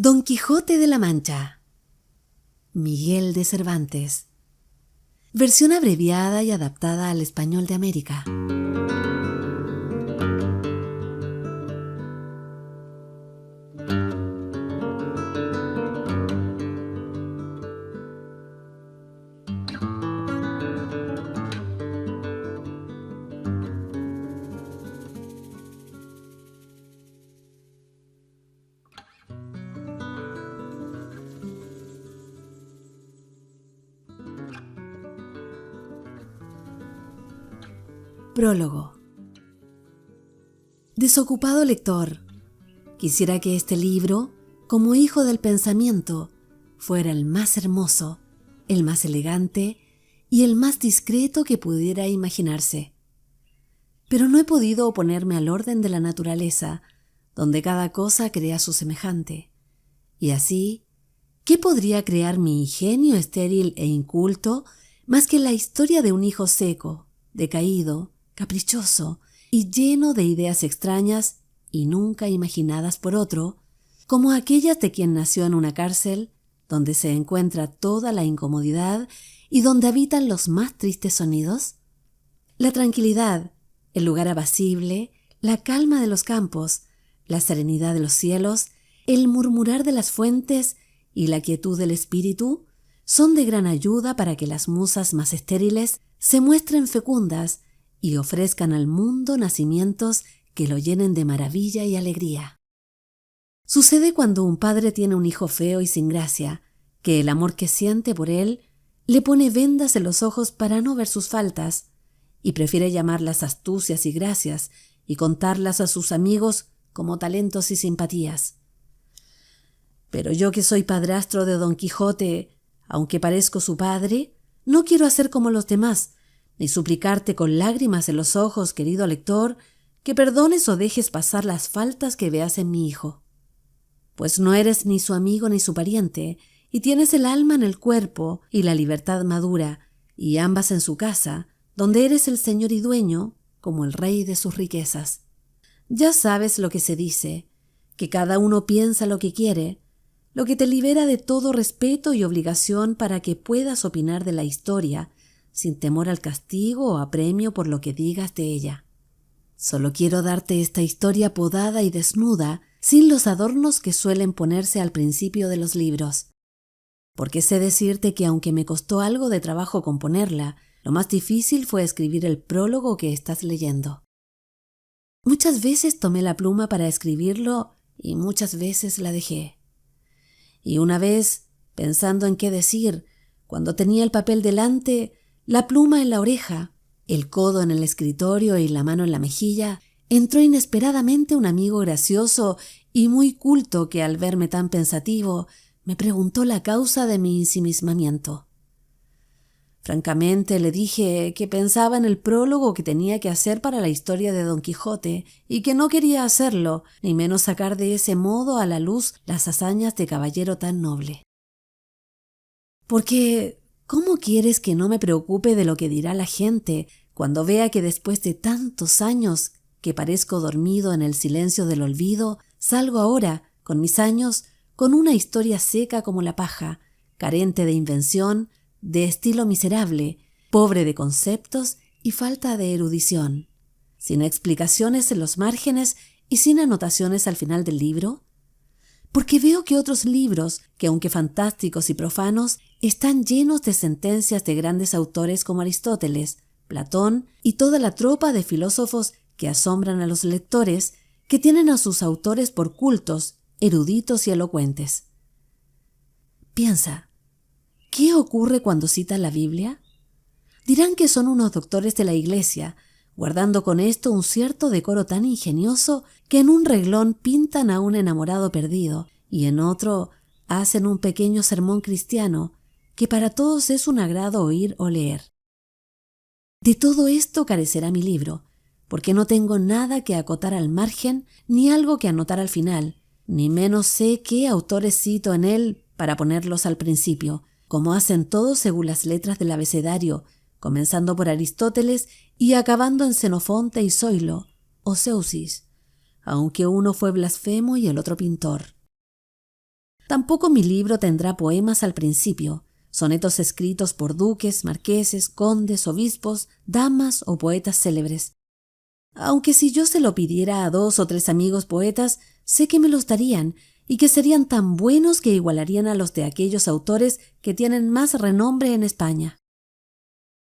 Don Quijote de la Mancha, Miguel de Cervantes. Versión abreviada y adaptada al español de América. Prólogo. Desocupado lector, quisiera que este libro, como hijo del pensamiento, fuera el más hermoso, el más elegante y el más discreto que pudiera imaginarse. Pero no he podido oponerme al orden de la naturaleza, donde cada cosa crea su semejante. Y así, ¿qué podría crear mi ingenio estéril e inculto más que la historia de un hijo seco, decaído, caprichoso y lleno de ideas extrañas y nunca imaginadas por otro, como aquellas de quien nació en una cárcel donde se encuentra toda la incomodidad y donde habitan los más tristes sonidos? La tranquilidad, el lugar apacible, la calma de los campos, la serenidad de los cielos, el murmurar de las fuentes y la quietud del espíritu son de gran ayuda para que las musas más estériles se muestren fecundas y ofrezcan al mundo nacimientos que lo llenen de maravilla y alegría. Sucede cuando un padre tiene un hijo feo y sin gracia, que el amor que siente por él le pone vendas en los ojos para no ver sus faltas, y prefiere llamarlas astucias y gracias y contarlas a sus amigos como talentos y simpatías. Pero yo, que soy padrastro de Don Quijote, aunque parezco su padre, no quiero hacer como los demás, ni suplicarte con lágrimas en los ojos, querido lector, que perdones o dejes pasar las faltas que veas en mi hijo. Pues no eres ni su amigo ni su pariente, y tienes el alma en el cuerpo y la libertad madura, y ambas en su casa, donde eres el señor y dueño, como el rey de sus riquezas. Ya sabes lo que se dice, que cada uno piensa lo que quiere, lo que te libera de todo respeto y obligación para que puedas opinar de la historia, sin temor al castigo o a premio por lo que digas de ella. Solo quiero darte esta historia podada y desnuda, sin los adornos que suelen ponerse al principio de los libros. Porque sé decirte que aunque me costó algo de trabajo componerla, lo más difícil fue escribir el prólogo que estás leyendo. Muchas veces tomé la pluma para escribirlo y muchas veces la dejé. Y una vez, pensando en qué decir, cuando tenía el papel delante, la pluma en la oreja, el codo en el escritorio y la mano en la mejilla, entró inesperadamente un amigo gracioso y muy culto que, al verme tan pensativo, me preguntó la causa de mi ensimismamiento. Francamente le dije que pensaba en el prólogo que tenía que hacer para la historia de Don Quijote y que no quería hacerlo, ni menos sacar de ese modo a la luz las hazañas de caballero tan noble. Porque ¿cómo quieres que no me preocupe de lo que dirá la gente cuando vea que después de tantos años que parezco dormido en el silencio del olvido, salgo ahora, con mis años, con una historia seca como la paja, carente de invención, de estilo miserable, pobre de conceptos y falta de erudición, sin explicaciones en los márgenes y sin anotaciones al final del libro? Porque veo que otros libros, que aunque fantásticos y profanos, están llenos de sentencias de grandes autores como Aristóteles, Platón y toda la tropa de filósofos que asombran a los lectores, que tienen a sus autores por cultos, eruditos y elocuentes. Piensa, ¿qué ocurre cuando citan la Biblia? Dirán que son unos doctores de la Iglesia, guardando con esto un cierto decoro tan ingenioso que en un reglón pintan a un enamorado perdido y en otro hacen un pequeño sermón cristiano que para todos es un agrado oír o leer. De todo esto carecerá mi libro, porque no tengo nada que acotar al margen ni algo que anotar al final, ni menos sé qué autores cito en él para ponerlos al principio, como hacen todos según las letras del abecedario, comenzando por Aristóteles y acabando en Xenofonte y Zoilo, o Zeusis, aunque uno fue blasfemo y el otro pintor. Tampoco mi libro tendrá poemas al principio, sonetos escritos por duques, marqueses, condes, obispos, damas o poetas célebres. Aunque si yo se lo pidiera a 2 o 3 amigos poetas, sé que me los darían y que serían tan buenos que igualarían a los de aquellos autores que tienen más renombre en España.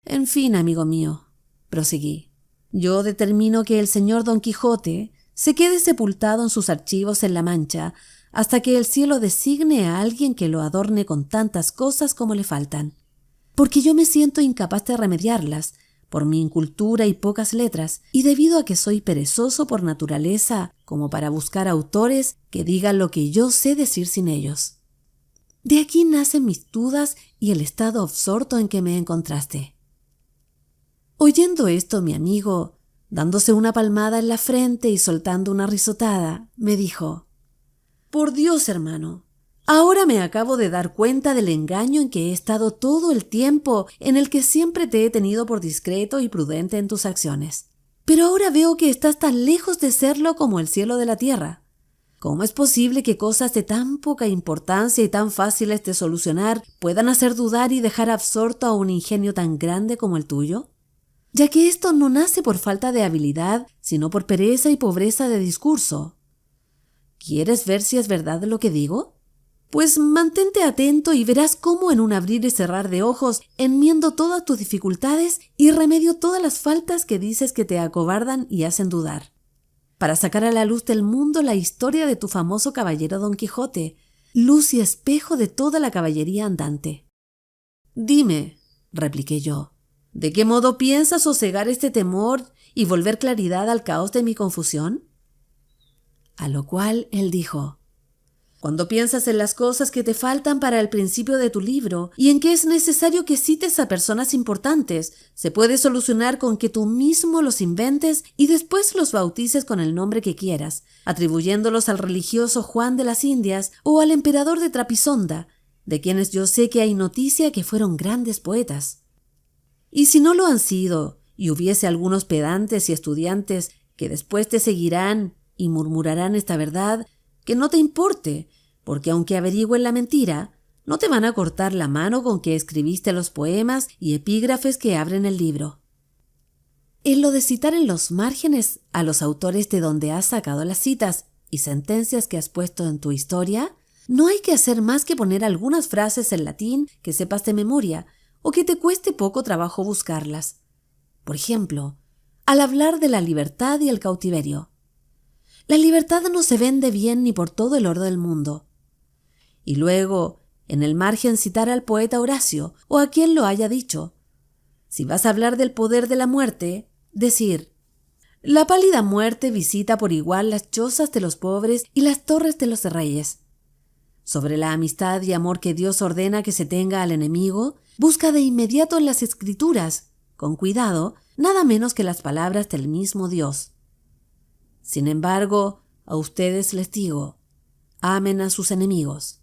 En fin, amigo mío, proseguí, yo determino que el señor Don Quijote se quede sepultado en sus archivos en La Mancha hasta que el cielo designe a alguien que lo adorne con tantas cosas como le faltan, porque yo me siento incapaz de remediarlas, por mi incultura y pocas letras, y debido a que soy perezoso por naturaleza como para buscar autores que digan lo que yo sé decir sin ellos. De aquí nacen mis dudas y el estado absorto en que me encontraste. Oyendo esto, mi amigo, dándose una palmada en la frente y soltando una risotada, me dijo: «Por Dios, hermano, ahora me acabo de dar cuenta del engaño en que he estado todo el tiempo, en el que siempre te he tenido por discreto y prudente en tus acciones. Pero ahora veo que estás tan lejos de serlo como el cielo de la tierra. ¿Cómo es posible que cosas de tan poca importancia y tan fáciles de solucionar puedan hacer dudar y dejar absorto a un ingenio tan grande como el tuyo? Ya que esto no nace por falta de habilidad, sino por pereza y pobreza de discurso. ¿Quieres ver si es verdad lo que digo? Pues mantente atento y verás cómo en un abrir y cerrar de ojos enmiendo todas tus dificultades y remedio todas las faltas que dices que te acobardan y hacen dudar, para sacar a la luz del mundo la historia de tu famoso caballero Don Quijote, luz y espejo de toda la caballería andante». «Dime», repliqué yo, «¿de qué modo piensas sosegar este temor y volver claridad al caos de mi confusión?». A lo cual él dijo: «Cuando piensas en las cosas que te faltan para el principio de tu libro y en que es necesario que cites a personas importantes, se puede solucionar con que tú mismo los inventes y después los bautices con el nombre que quieras, atribuyéndolos al religioso Juan de las Indias o al emperador de Trapisonda, de quienes yo sé que hay noticia que fueron grandes poetas. Y si no lo han sido, y hubiese algunos pedantes y estudiantes que después te seguirán y murmurarán esta verdad, que no te importe, porque aunque averigüen la mentira, no te van a cortar la mano con que escribiste los poemas y epígrafes que abren el libro. En lo de citar en los márgenes a los autores de donde has sacado las citas y sentencias que has puesto en tu historia, no hay que hacer más que poner algunas frases en latín que sepas de memoria o que te cueste poco trabajo buscarlas. Por ejemplo, al hablar de la libertad y el cautiverio. La libertad no se vende bien ni por todo el oro del mundo. Y luego, en el margen, citar al poeta Horacio o a quien lo haya dicho. Si vas a hablar del poder de la muerte, decir: «La pálida muerte visita por igual las chozas de los pobres y las torres de los reyes». Sobre la amistad y amor que Dios ordena que se tenga al enemigo, busca de inmediato en las Escrituras, con cuidado, nada menos que las palabras del mismo Dios. Sin embargo, a ustedes les digo: amen a sus enemigos.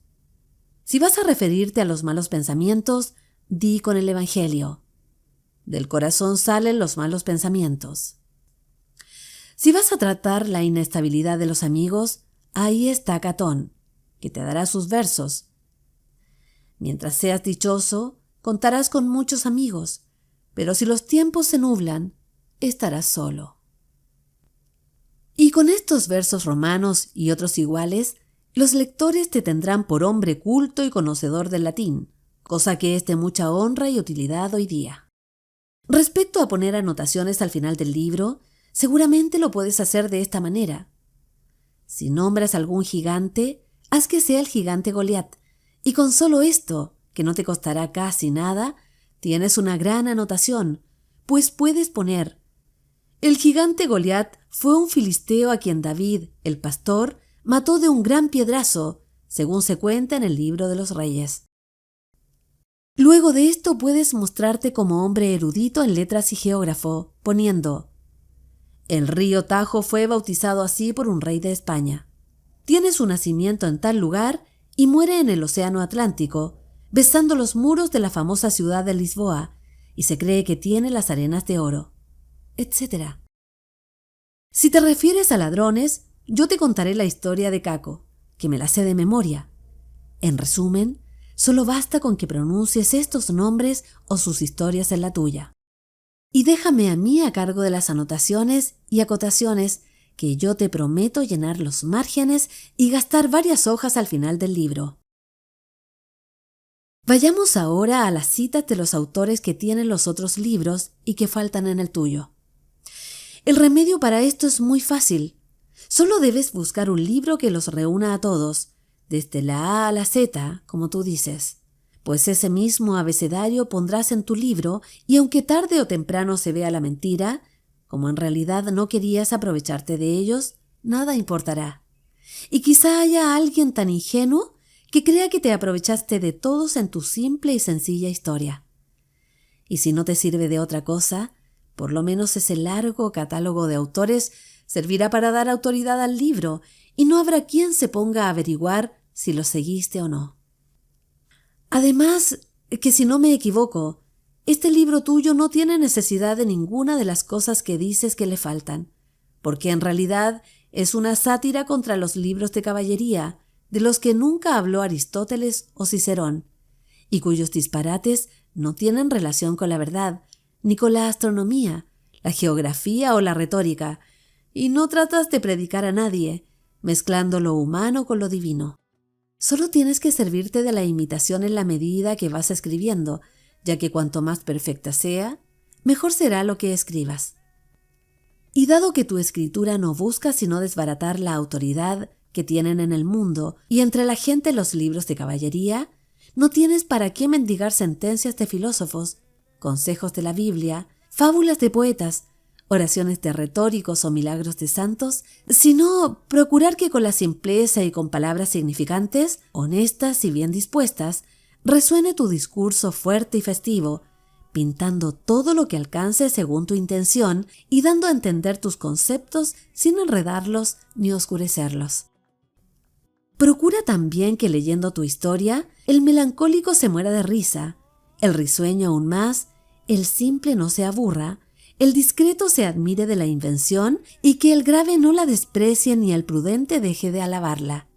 Si vas a referirte a los malos pensamientos, di con el Evangelio: del corazón salen los malos pensamientos. Si vas a tratar la inestabilidad de los amigos, ahí está Catón, que te dará sus versos. Mientras seas dichoso, contarás con muchos amigos, pero si los tiempos se nublan, estarás solo. Y con estos versos romanos y otros iguales, los lectores te tendrán por hombre culto y conocedor del latín, cosa que es de mucha honra y utilidad hoy día. Respecto a poner anotaciones al final del libro, seguramente lo puedes hacer de esta manera. Si nombras algún gigante, haz que sea el gigante Goliat, y con solo esto, que no te costará casi nada, tienes una gran anotación, pues puedes poner: el gigante Goliat fue un filisteo a quien David, el pastor, mató de un gran piedrazo, según se cuenta en el libro de los Reyes. Luego de esto puedes mostrarte como hombre erudito en letras y geógrafo, poniendo: el río Tajo fue bautizado así por un rey de España. Tiene su nacimiento en tal lugar y muere en el Océano Atlántico, besando los muros de la famosa ciudad de Lisboa, y se cree que tiene las arenas de oro, etc. Si te refieres a ladrones, yo te contaré la historia de Caco, que me la sé de memoria. En resumen, solo basta con que pronuncies estos nombres o sus historias en la tuya. Y déjame a mí a cargo de las anotaciones y acotaciones, que yo te prometo llenar los márgenes y gastar varias hojas al final del libro. Vayamos ahora a las citas de los autores que tienen los otros libros y que faltan en el tuyo. El remedio para esto es muy fácil. Solo debes buscar un libro que los reúna a todos, desde la A a la Z, como tú dices. Pues ese mismo abecedario pondrás en tu libro y aunque tarde o temprano se vea la mentira, como en realidad no querías aprovecharte de ellos, nada importará. Y quizá haya alguien tan ingenuo que crea que te aprovechaste de todos en tu simple y sencilla historia. Y si no te sirve de otra cosa, por lo menos ese largo catálogo de autores servirá para dar autoridad al libro y no habrá quien se ponga a averiguar si lo seguiste o no. Además, que si no me equivoco, este libro tuyo no tiene necesidad de ninguna de las cosas que dices que le faltan, porque en realidad es una sátira contra los libros de caballería, de los que nunca habló Aristóteles o Cicerón, y cuyos disparates no tienen relación con la verdad, ni con la astronomía, la geografía o la retórica, y no tratas de predicar a nadie, mezclando lo humano con lo divino. Solo tienes que servirte de la imitación en la medida que vas escribiendo, ya que cuanto más perfecta sea, mejor será lo que escribas. Y dado que tu escritura no busca sino desbaratar la autoridad que tienen en el mundo y entre la gente los libros de caballería, no tienes para qué mendigar sentencias de filósofos, consejos de la Biblia, fábulas de poetas, oraciones de retóricos o milagros de santos, sino procurar que con la simpleza y con palabras significantes, honestas y bien dispuestas, resuene tu discurso fuerte y festivo, pintando todo lo que alcance según tu intención y dando a entender tus conceptos sin enredarlos ni oscurecerlos. Procura también que leyendo tu historia, el melancólico se muera de risa, el risueño aún más, el simple no se aburra, el discreto se admire de la invención y que el grave no la desprecie ni el prudente deje de alabarla.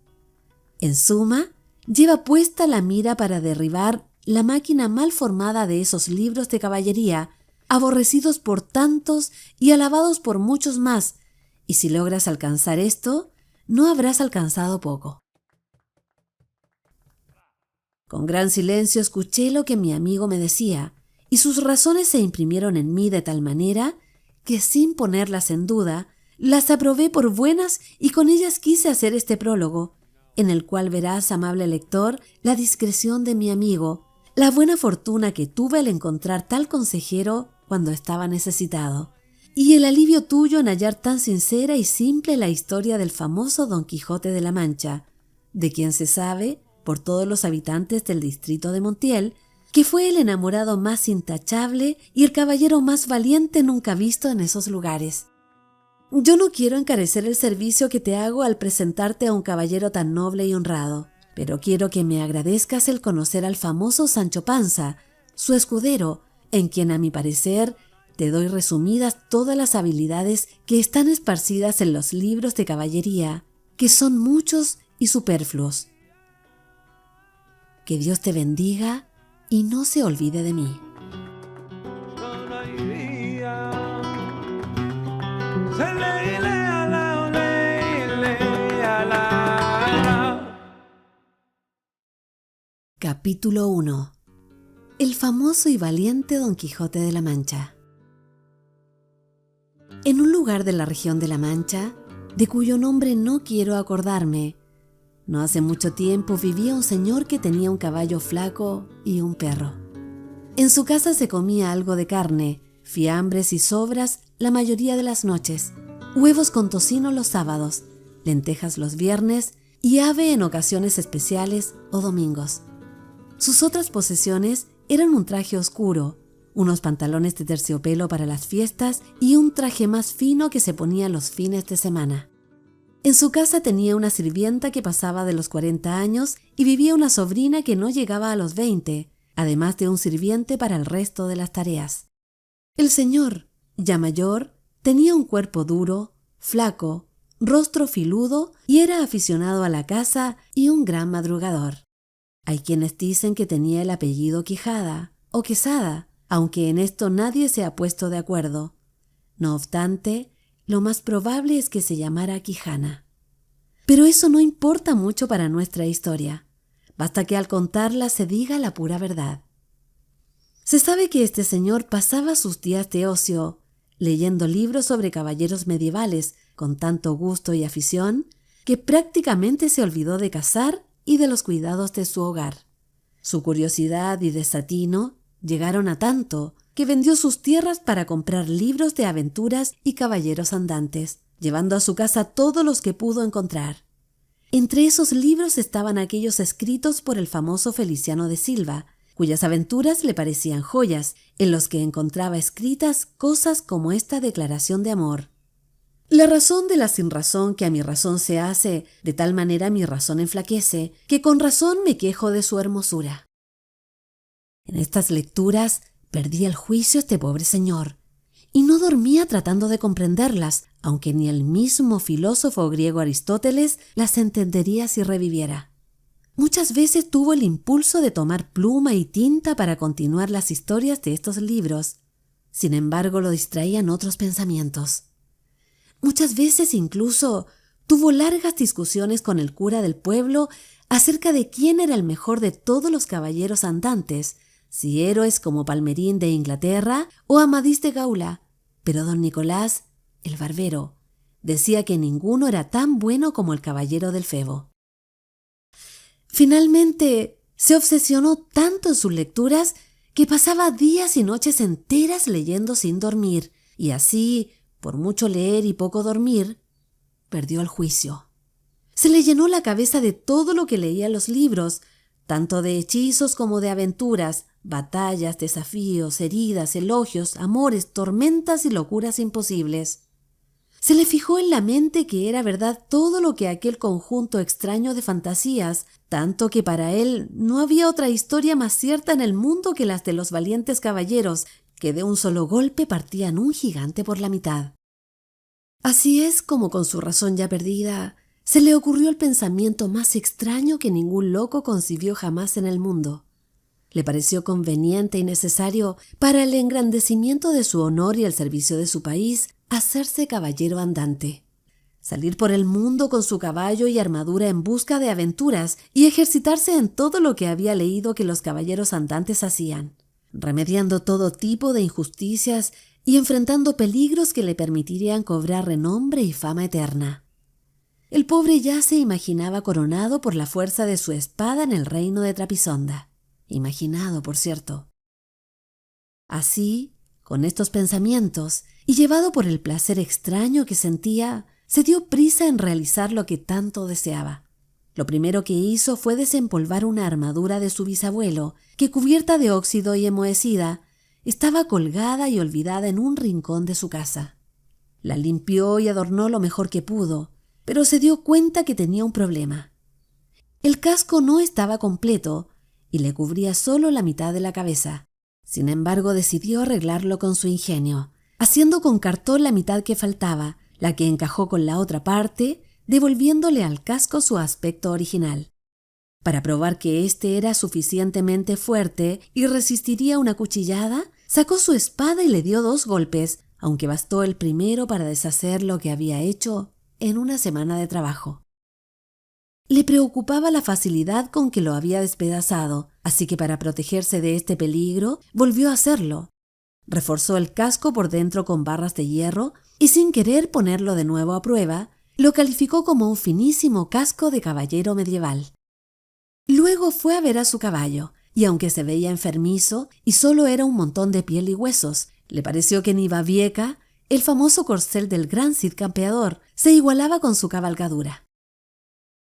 En suma, lleva puesta la mira para derribar la máquina mal formada de esos libros de caballería, aborrecidos por tantos y alabados por muchos más, y si logras alcanzar esto, no habrás alcanzado poco. Con gran silencio escuché lo que mi amigo me decía, y sus razones se imprimieron en mí de tal manera que, sin ponerlas en duda, las aprobé por buenas y con ellas quise hacer este prólogo, en el cual verás, amable lector, la discreción de mi amigo, la buena fortuna que tuve al encontrar tal consejero cuando estaba necesitado, y el alivio tuyo en hallar tan sincera y simple la historia del famoso Don Quijote de la Mancha, de quien se sabe, por todos los habitantes del distrito de Montiel, que fue el enamorado más intachable y el caballero más valiente nunca visto en esos lugares. Yo no quiero encarecer el servicio que te hago al presentarte a un caballero tan noble y honrado, pero quiero que me agradezcas el conocer al famoso Sancho Panza, su escudero, en quien a mi parecer te doy resumidas todas las habilidades que están esparcidas en los libros de caballería, que son muchos y superfluos. Que Dios te bendiga y no se olvide de mí. Capítulo 1. El famoso y valiente Don Quijote de la Mancha. En un lugar de la región de la Mancha, de cuyo nombre no quiero acordarme, no hace mucho tiempo vivía un señor que tenía un caballo flaco y un perro. En su casa se comía algo de carne, fiambres y sobras la mayoría de las noches, huevos con tocino los sábados, lentejas los viernes y ave en ocasiones especiales o domingos. Sus otras posesiones eran un traje oscuro, unos pantalones de terciopelo para las fiestas y un traje más fino que se ponía los fines de semana. En su casa tenía una sirvienta que pasaba de los 40 años y vivía una sobrina que no llegaba a los 20, además de un sirviente para el resto de las tareas. El señor, ya mayor, tenía un cuerpo duro, flaco, rostro filudo y era aficionado a la caza y un gran madrugador. Hay quienes dicen que tenía el apellido Quijada o Quesada, aunque en esto nadie se ha puesto de acuerdo. No obstante, lo más probable es que se llamara Quijana. Pero eso no importa mucho para nuestra historia. Basta que al contarla se diga la pura verdad. Se sabe que este señor pasaba sus días de ocio leyendo libros sobre caballeros medievales con tanto gusto y afición que prácticamente se olvidó de cazar y de los cuidados de su hogar. Su curiosidad y desatino llegaron a tanto que vendió sus tierras para comprar libros de aventuras y caballeros andantes, llevando a su casa todos los que pudo encontrar. Entre esos libros estaban aquellos escritos por el famoso Feliciano de Silva, cuyas aventuras le parecían joyas, en los que encontraba escritas cosas como esta declaración de amor. La razón de la sinrazón que a mi razón se hace, de tal manera mi razón enflaquece, que con razón me quejo de su hermosura. En estas lecturas perdí el juicio este pobre señor, y no dormía tratando de comprenderlas, aunque ni el mismo filósofo griego Aristóteles las entendería si reviviera. Muchas veces tuvo el impulso de tomar pluma y tinta para continuar las historias de estos libros. Sin embargo, lo distraían otros pensamientos. Muchas veces incluso tuvo largas discusiones con el cura del pueblo acerca de quién era el mejor de todos los caballeros andantes, si héroes como Palmerín de Inglaterra o Amadís de Gaula, pero don Nicolás, el barbero, decía que ninguno era tan bueno como el caballero del Febo. Finalmente, se obsesionó tanto en sus lecturas que pasaba días y noches enteras leyendo sin dormir, y así, por mucho leer y poco dormir, perdió el juicio. Se le llenó la cabeza de todo lo que leía en los libros, tanto de hechizos como de aventuras, batallas, desafíos, heridas, elogios, amores, tormentas y locuras imposibles. Se le fijó en la mente que era verdad todo lo que aquel conjunto extraño de fantasías, tanto que para él no había otra historia más cierta en el mundo que las de los valientes caballeros, que de un solo golpe partían un gigante por la mitad. Así es como, con su razón ya perdida, se le ocurrió el pensamiento más extraño que ningún loco concibió jamás en el mundo. Le pareció conveniente y necesario, para el engrandecimiento de su honor y el servicio de su país, hacerse caballero andante. Salir por el mundo con su caballo y armadura en busca de aventuras y ejercitarse en todo lo que había leído que los caballeros andantes hacían, remediando todo tipo de injusticias y enfrentando peligros que le permitirían cobrar renombre y fama eterna. El pobre ya se imaginaba coronado por la fuerza de su espada en el reino de Trapisonda. Imaginado, por cierto. Así, con estos pensamientos, y llevado por el placer extraño que sentía, se dio prisa en realizar lo que tanto deseaba. Lo primero que hizo fue desempolvar una armadura de su bisabuelo, que, cubierta de óxido y enmohecida, estaba colgada y olvidada en un rincón de su casa. La limpió y adornó lo mejor que pudo, pero se dio cuenta que tenía un problema. El casco no estaba completo y le cubría solo la mitad de la cabeza. Sin embargo, decidió arreglarlo con su ingenio, haciendo con cartón la mitad que faltaba, la que encajó con la otra parte, devolviéndole al casco su aspecto original. Para probar que éste era suficientemente fuerte y resistiría una cuchillada, sacó su espada y le dio 2 golpes, aunque bastó el primero para deshacer lo que había hecho en una semana de trabajo. Le preocupaba la facilidad con que lo había despedazado, así que para protegerse de este peligro volvió a hacerlo. Reforzó el casco por dentro con barras de hierro y, sin querer ponerlo de nuevo a prueba, lo calificó como un finísimo casco de caballero medieval. Luego fue a ver a su caballo, y aunque se veía enfermizo y solo era un montón de piel y huesos, le pareció que ni Babieca, el famoso corcel del gran Cid Campeador, se igualaba con su cabalgadura.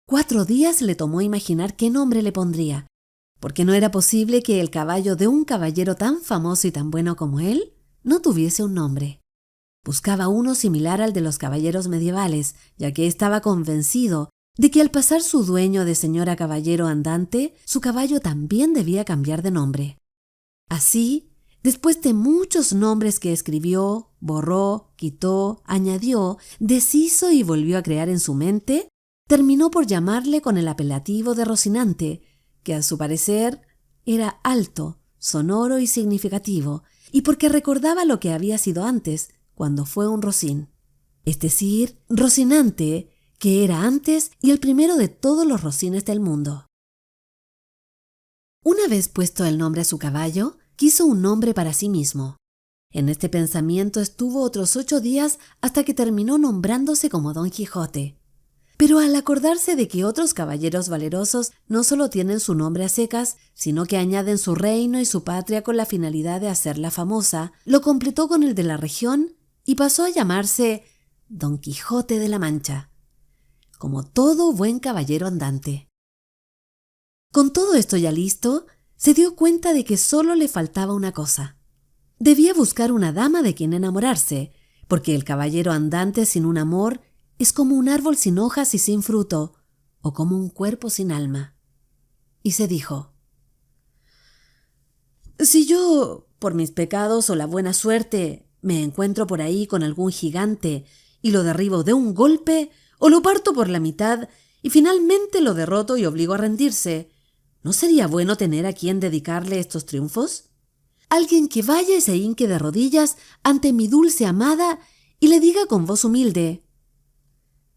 4 días le tomó imaginar qué nombre le pondría, porque no era posible que el caballo de un caballero tan famoso y tan bueno como él no tuviese un nombre. Buscaba uno similar al de los caballeros medievales, ya que estaba convencido de que al pasar su dueño de señor a caballero andante, su caballo también debía cambiar de nombre. Así, después de muchos nombres que escribió, borró, quitó, añadió, deshizo y volvió a crear en su mente, terminó por llamarle con el apelativo de Rocinante, que a su parecer era alto, sonoro y significativo, y porque recordaba lo que había sido antes, cuando fue un Rocín. Es decir, Rocinante, que era antes y el primero de todos los Rocines del mundo. Una vez puesto el nombre a su caballo, quiso un nombre para sí mismo. En este pensamiento estuvo otros 8 días hasta que terminó nombrándose como Don Quijote. Pero al acordarse de que otros caballeros valerosos no solo tienen su nombre a secas, sino que añaden su reino y su patria con la finalidad de hacerla famosa, lo completó con el de la región y pasó a llamarse Don Quijote de la Mancha, como todo buen caballero andante. Con todo esto ya listo, se dio cuenta de que solo le faltaba una cosa. Debía buscar una dama de quien enamorarse, porque el caballero andante sin un amor es como un árbol sin hojas y sin fruto, o como un cuerpo sin alma. Y se dijo: si yo, por mis pecados o la buena suerte, me encuentro por ahí con algún gigante y lo derribo de un golpe, o lo parto por la mitad y finalmente lo derroto y obligo a rendirse, ¿no sería bueno tener a quien dedicarle estos triunfos? Alguien que vaya y se hinque de rodillas ante mi dulce amada y le diga con voz humilde: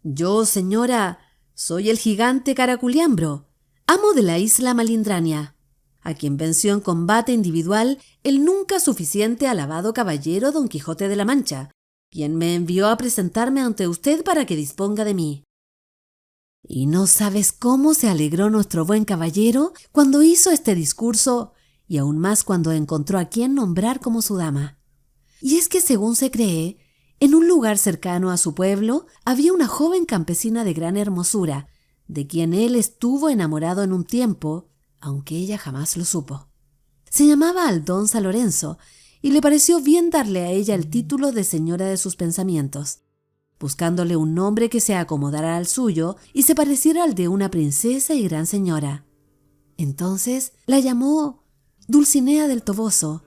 yo, señora, soy el gigante Caraculiambro, amo de la isla Malindrania, a quien venció en combate individual el nunca suficiente alabado caballero Don Quijote de la Mancha, quien me envió a presentarme ante usted para que disponga de mí. Y no sabes cómo se alegró nuestro buen caballero cuando hizo este discurso, y aún más cuando encontró a quien nombrar como su dama. Y es que, según se cree, en un lugar cercano a su pueblo había una joven campesina de gran hermosura, de quien él estuvo enamorado en un tiempo, aunque ella jamás lo supo. Se llamaba Aldonza Lorenzo, y le pareció bien darle a ella el título de señora de sus pensamientos, buscándole un nombre que se acomodara al suyo y se pareciera al de una princesa y gran señora. Entonces la llamó Dulcinea del Toboso,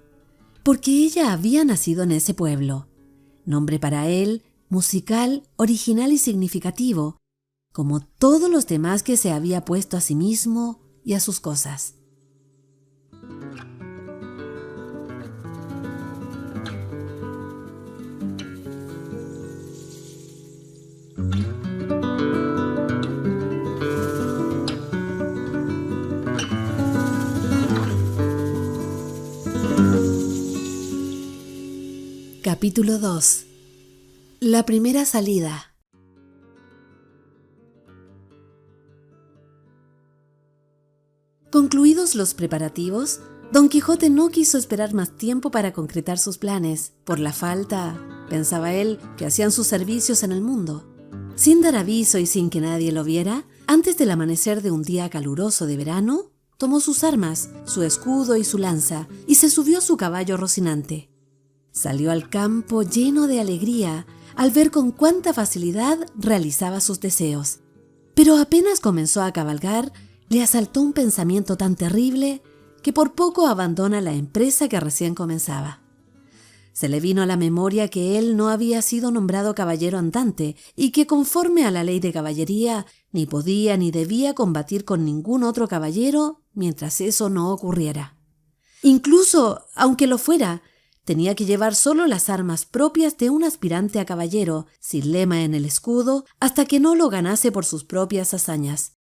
porque ella había nacido en ese pueblo, nombre para él musical, original y significativo, como todos los demás que se había puesto a sí mismo y a sus cosas. Capítulo 2. La primera salida. Concluidos los preparativos, Don Quijote no quiso esperar más tiempo para concretar sus planes, por la falta, pensaba él, que hacían sus servicios en el mundo. Sin dar aviso y sin que nadie lo viera, antes del amanecer de un día caluroso de verano, tomó sus armas, su escudo y su lanza, y se subió a su caballo Rocinante. Salió al campo lleno de alegría al ver con cuánta facilidad realizaba sus deseos. Pero apenas comenzó a cabalgar, le asaltó un pensamiento tan terrible que por poco abandona la empresa que recién comenzaba. Se le vino a la memoria que él no había sido nombrado caballero andante y que, conforme a la ley de caballería, ni podía ni debía combatir con ningún otro caballero mientras eso no ocurriera. Incluso, aunque lo fuera, tenía que llevar solo las armas propias de un aspirante a caballero, sin lema en el escudo, hasta que no lo ganase por sus propias hazañas.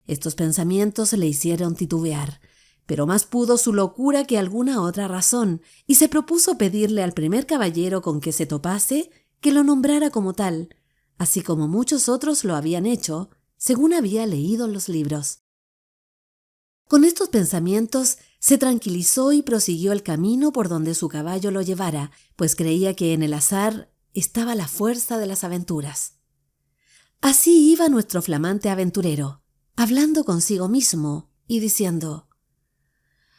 Estos pensamientos le hicieron titubear, pero más pudo su locura que alguna otra razón, y se propuso pedirle al primer caballero con que se topase que lo nombrara como tal, así como muchos otros lo habían hecho, según había leído en los libros. Con estos pensamientos se tranquilizó y prosiguió el camino por donde su caballo lo llevara, pues creía que en el azar estaba la fuerza de las aventuras. Así iba nuestro flamante aventurero, hablando consigo mismo y diciendo: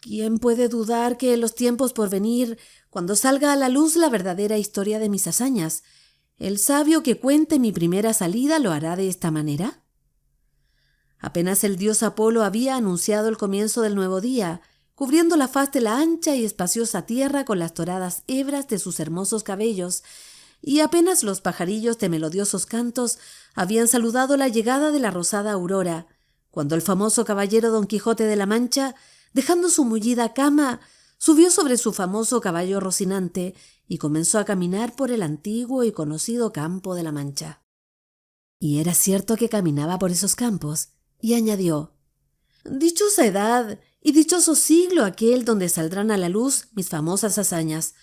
¿quién puede dudar que en los tiempos por venir, cuando salga a la luz la verdadera historia de mis hazañas, el sabio que cuente mi primera salida lo hará de esta manera? Apenas el dios Apolo había anunciado el comienzo del nuevo día, cubriendo la faz de la ancha y espaciosa tierra con las doradas hebras de sus hermosos cabellos, y apenas los pajarillos de melodiosos cantos habían saludado la llegada de la rosada aurora, cuando el famoso caballero Don Quijote de la Mancha, dejando su mullida cama, subió sobre su famoso caballo Rocinante y comenzó a caminar por el antiguo y conocido campo de la Mancha. Y era cierto que caminaba por esos campos, y añadió: «Dichosa edad y dichoso siglo aquel donde saldrán a la luz mis famosas hazañas,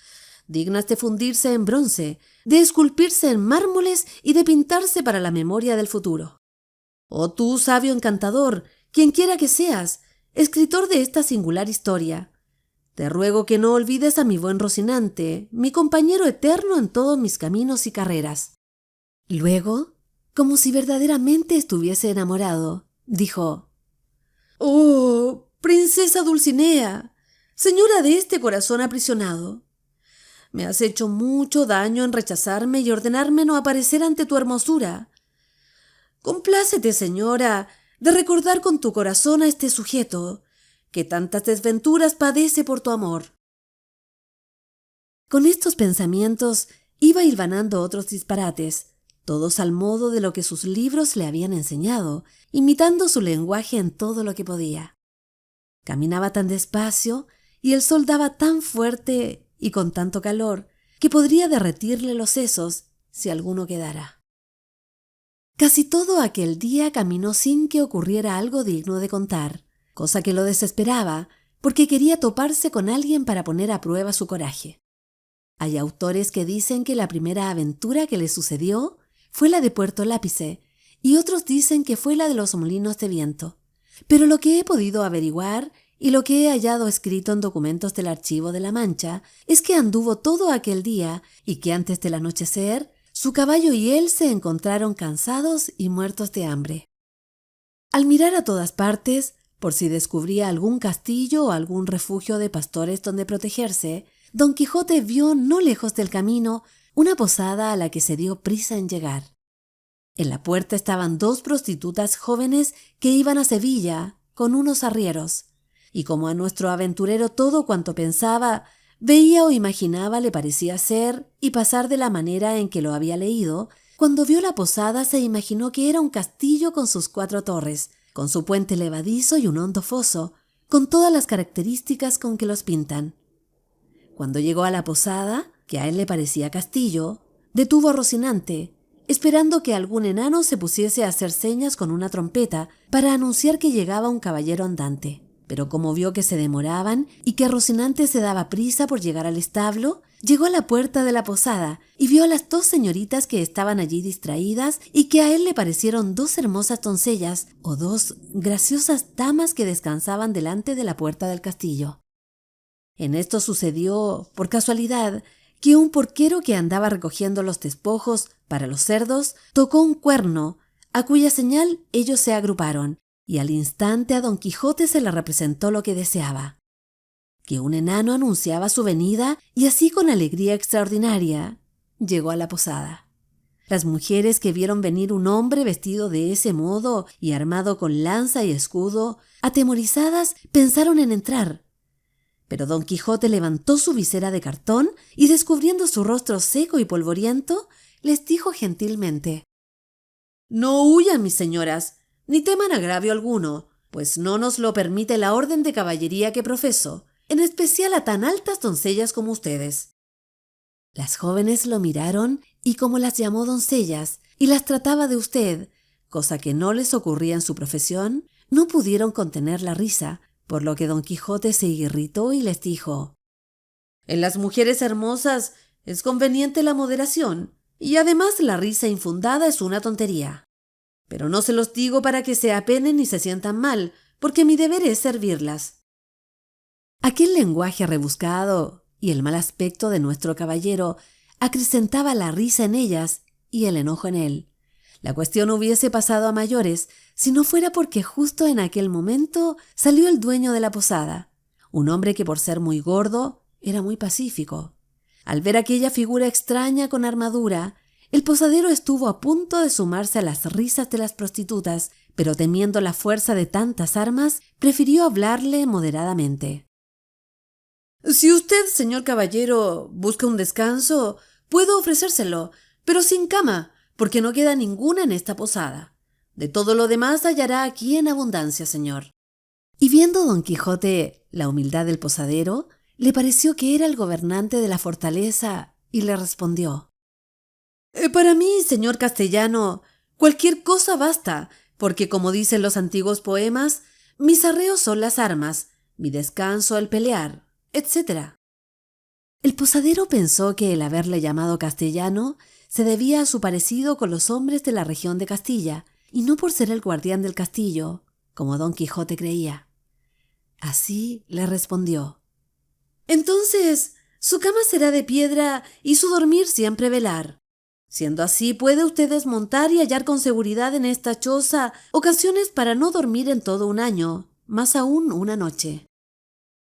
dignas de fundirse en bronce, de esculpirse en mármoles y de pintarse para la memoria del futuro. Oh tú, sabio encantador, quienquiera que seas, escritor de esta singular historia, te ruego que no olvides a mi buen Rocinante, mi compañero eterno en todos mis caminos y carreras». Luego, como si verdaderamente estuviese enamorado, dijo: «Oh, princesa Dulcinea, señora de este corazón aprisionado, me has hecho mucho daño en rechazarme y ordenarme no aparecer ante tu hermosura. Complácete, señora, de recordar con tu corazón a este sujeto, que tantas desventuras padece por tu amor». Con estos pensamientos iba hilvanando otros disparates, todos al modo de lo que sus libros le habían enseñado, imitando su lenguaje en todo lo que podía. Caminaba tan despacio y el sol daba tan fuerte y con tanto calor que podría derretirle los sesos si alguno quedara. Casi todo aquel día caminó sin que ocurriera algo digno de contar, cosa que lo desesperaba, porque quería toparse con alguien para poner a prueba su coraje. Hay autores que dicen que la primera aventura que le sucedió fue la de Puerto Lápice, y otros dicen que fue la de los molinos de viento. Pero lo que he podido averiguar y lo que he hallado escrito en documentos del Archivo de la Mancha es que anduvo todo aquel día y que antes del anochecer su caballo y él se encontraron cansados y muertos de hambre. Al mirar a todas partes, por si descubría algún castillo o algún refugio de pastores donde protegerse, Don Quijote vio no lejos del camino una posada a la que se dio prisa en llegar. En la puerta estaban 2 prostitutas jóvenes que iban a Sevilla con unos arrieros, y como a nuestro aventurero todo cuanto pensaba, veía o imaginaba le parecía ser y pasar de la manera en que lo había leído, cuando vio la posada se imaginó que era un castillo con sus 4 torres, con su puente levadizo y un hondo foso, con todas las características con que los pintan. Cuando llegó a la posada, que a él le parecía castillo, detuvo a Rocinante, esperando que algún enano se pusiese a hacer señas con una trompeta para anunciar que llegaba un caballero andante. Pero como vio que se demoraban y que Rocinante se daba prisa por llegar al establo, llegó a la puerta de la posada y vio a las 2 señoritas que estaban allí distraídas y que a él le parecieron 2 hermosas doncellas o 2 graciosas damas que descansaban delante de la puerta del castillo. En esto sucedió, por casualidad, que un porquero que andaba recogiendo los despojos para los cerdos tocó un cuerno, a cuya señal ellos se agruparon, y al instante a Don Quijote se le representó lo que deseaba: que un enano anunciaba su venida y así con alegría extraordinaria llegó a la posada. Las mujeres que vieron venir un hombre vestido de ese modo y armado con lanza y escudo, atemorizadas, pensaron en entrar. Pero Don Quijote levantó su visera de cartón y, descubriendo su rostro seco y polvoriento, les dijo gentilmente: «No huyan, mis señoras, ni teman agravio alguno, pues no nos lo permite la orden de caballería que profeso, en especial a tan altas doncellas como ustedes». Las jóvenes lo miraron y, como las llamó doncellas y las trataba de usted, cosa que no les ocurría en su profesión, no pudieron contener la risa, por lo que Don Quijote se irritó y les dijo: «En las mujeres hermosas es conveniente la moderación, y además la risa infundada es una tontería. Pero no se los digo para que se apenen ni se sientan mal, porque mi deber es servirlas». Aquel lenguaje rebuscado y el mal aspecto de nuestro caballero acrecentaba la risa en ellas y el enojo en él. La cuestión hubiese pasado a mayores si no fuera porque justo en aquel momento salió el dueño de la posada, un hombre que por ser muy gordo era muy pacífico. Al ver aquella figura extraña con armadura, el posadero estuvo a punto de sumarse a las risas de las prostitutas, pero temiendo la fuerza de tantas armas, prefirió hablarle moderadamente. «Si usted, señor caballero, busca un descanso, puedo ofrecérselo, pero sin cama, porque no queda ninguna en esta posada. De todo lo demás hallará aquí en abundancia, señor. Y viendo don Quijote la humildad del posadero, le pareció que era el gobernante de la fortaleza y le respondió: Para mí, señor castellano, cualquier cosa basta, porque como dicen los antiguos poemas, mis arreos son las armas, mi descanso el pelear, etc. El posadero pensó que el haberle llamado castellano se debía a su parecido con los hombres de la región de Castilla, y no por ser el guardián del castillo, como don Quijote creía. Así le respondió: Entonces, su cama será de piedra y su dormir siempre velar. Siendo así, puede usted desmontar y hallar con seguridad en esta choza ocasiones para no dormir en todo un año, más aún una noche.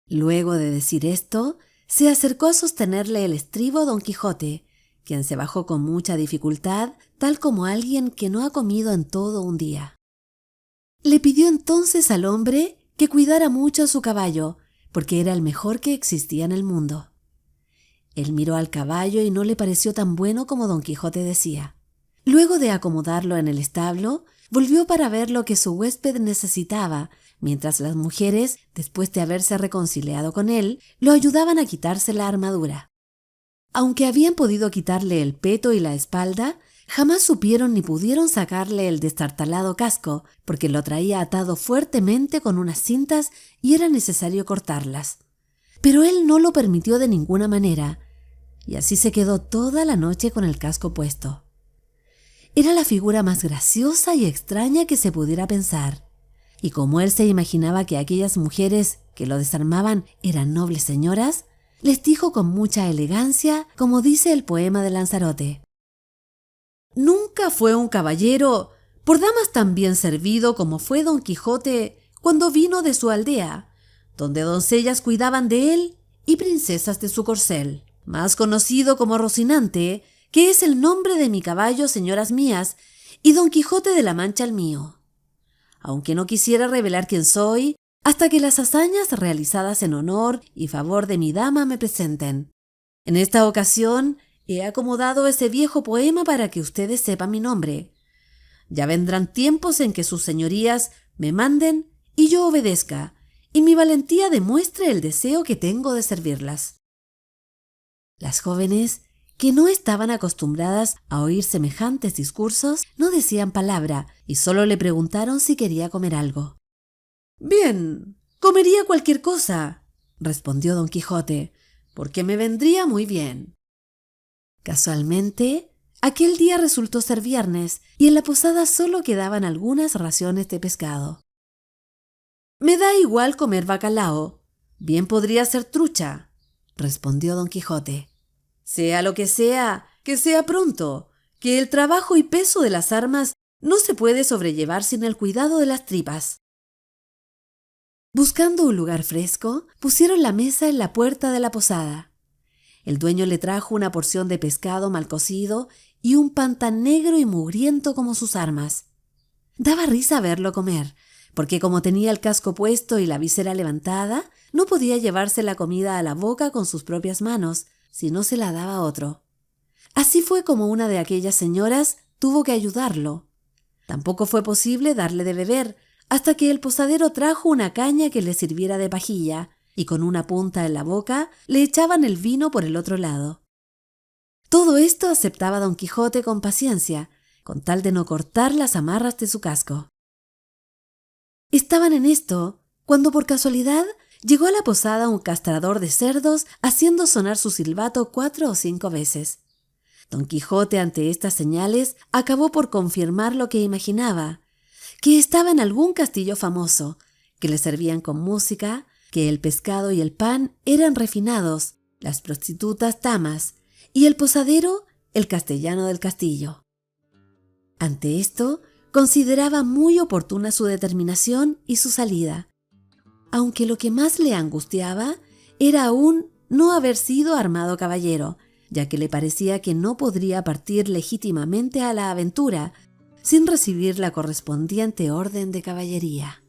Luego de decir esto, se acercó a sostenerle el estribo a don Quijote, quien se bajó con mucha dificultad, tal como alguien que no ha comido en todo un día. Le pidió entonces al hombre que cuidara mucho a su caballo, porque era el mejor que existía en el mundo. Él miró al caballo y no le pareció tan bueno como don Quijote decía. Luego de acomodarlo en el establo, volvió para ver lo que su huésped necesitaba, mientras las mujeres, después de haberse reconciliado con él, lo ayudaban a quitarse la armadura. Aunque habían podido quitarle el peto y la espalda, jamás supieron ni pudieron sacarle el destartalado casco, porque lo traía atado fuertemente con unas cintas y era necesario cortarlas. Pero él no lo permitió de ninguna manera, y así se quedó toda la noche con el casco puesto. Era la figura más graciosa y extraña que se pudiera pensar, y como él se imaginaba que aquellas mujeres que lo desarmaban eran nobles señoras, les dijo con mucha elegancia, como dice el poema de Lanzarote: Nunca fue un caballero por damas tan bien servido como fue don Quijote cuando vino de su aldea, donde doncellas cuidaban de él y princesas de su corcel, más conocido como Rocinante, que es el nombre de mi caballo, señoras mías, y don Quijote de la Mancha el mío. Aunque no quisiera revelar quién soy, hasta que las hazañas realizadas en honor y favor de mi dama me presenten. En esta ocasión he acomodado ese viejo poema para que ustedes sepan mi nombre. Ya vendrán tiempos en que sus señorías me manden y yo obedezca, y mi valentía demuestre el deseo que tengo de servirlas. Las jóvenes, que no estaban acostumbradas a oír semejantes discursos, no decían palabra y solo le preguntaron si quería comer algo. «Bien, comería cualquier cosa», respondió don Quijote, «porque me vendría muy bien». Casualmente, aquel día resultó ser viernes y en la posada solo quedaban algunas raciones de pescado. «Me da igual comer bacalao, bien podría ser trucha», respondió don Quijote. «Sea lo que sea pronto, que el trabajo y peso de las armas no se puede sobrellevar sin el cuidado de las tripas». Buscando un lugar fresco, pusieron la mesa en la puerta de la posada. El dueño le trajo una porción de pescado mal cocido y un pan tan negro y mugriento como sus armas. Daba risa verlo comer, porque como tenía el casco puesto y la visera levantada, no podía llevarse la comida a la boca con sus propias manos, si no se la daba a otro. Así fue como una de aquellas señoras tuvo que ayudarlo. Tampoco fue posible darle de beber, hasta que el posadero trajo una caña que le sirviera de pajilla, y con una punta en la boca le echaban el vino por el otro lado. Todo esto aceptaba don Quijote con paciencia, con tal de no cortar las amarras de su casco. Estaban en esto, cuando por casualidad llegó a la posada un castrador de cerdos haciendo sonar su silbato 4 o 5 veces. Don Quijote, ante estas señales, acabó por confirmar lo que imaginaba, que estaba en algún castillo famoso, que le servían con música, que el pescado y el pan eran refinados, las prostitutas damas, y el posadero el castellano del castillo. Ante esto, consideraba muy oportuna su determinación y su salida, aunque lo que más le angustiaba era aún no haber sido armado caballero, ya que le parecía que no podría partir legítimamente a la aventura sin recibir la correspondiente orden de caballería.